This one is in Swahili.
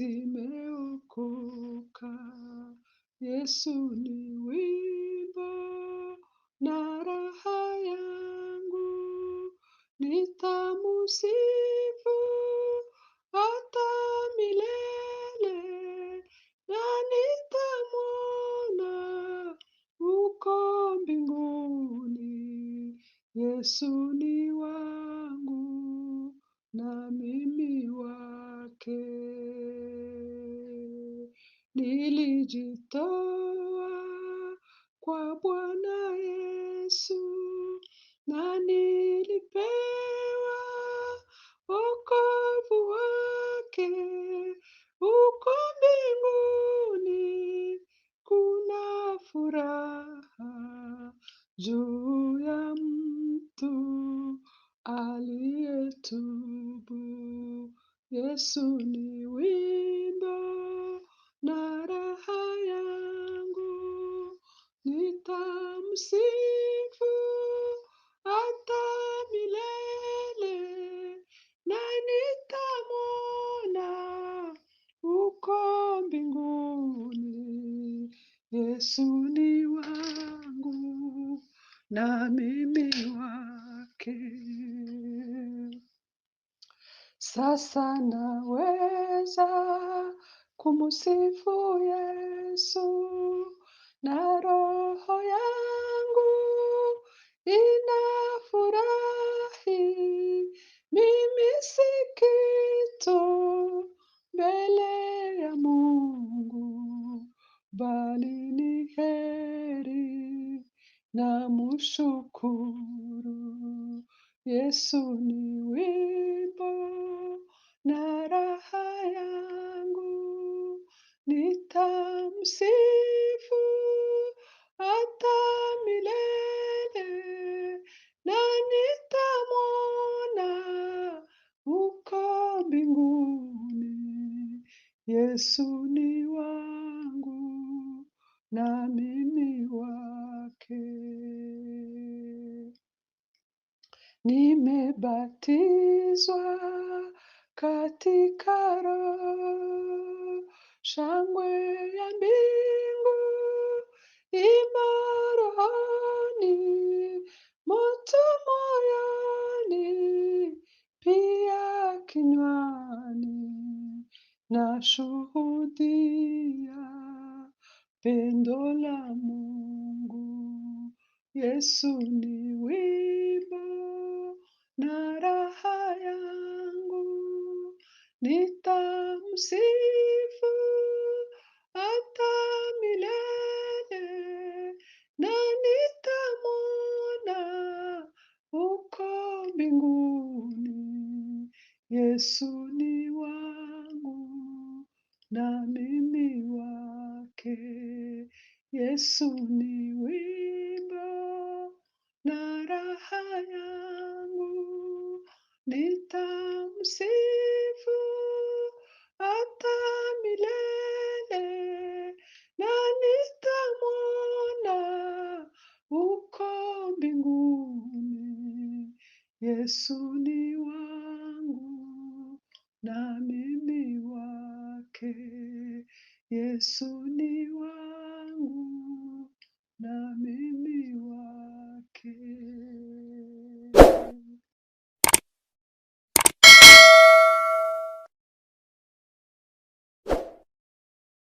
zimeokoka. Yesu ni wimbo na raha yangu, nitamusifu hata milele, na nitamwona uko mbinguni. Yesu ni wangu na mimi wake. Nilijitoa kwa Bwana Yesu na nilipewa wokovu wake. Uko mbinguni kuna furaha juu ya mtu aliyetubu. Yesu ni wimbo na raha yangu, nitamsifu hata milele, na nitamwona uko mbinguni. Yesu ni wangu na mimi wake. Sasa naweza kumsifu Yesu na roho yangu inafurahi. Mimi si kitu mbele ya Mungu, bali ni heri na mshukuru. Yesu ni wimbo na raha yangu, nitamsifu hata milele, na nitamwona uko mbinguni. Yesu ni wangu na mimi wake. Nimebatizwa katika Roho, shangwe ya mbingu imo rohoni, moto moyoni, pia kinywani. Nashuhudia pendo la Mungu. Yesu ni wimbo na raha yangu, nitamsifu hata milele, na nitamwona uko mbinguni. Yesu ni wangu na mimi wake. Yesu ni wimbo na raha yangu, nitamsifu hata milele, na nitamwona uko mbinguni. Yesu ni wangu na mimi wake. Yesu ni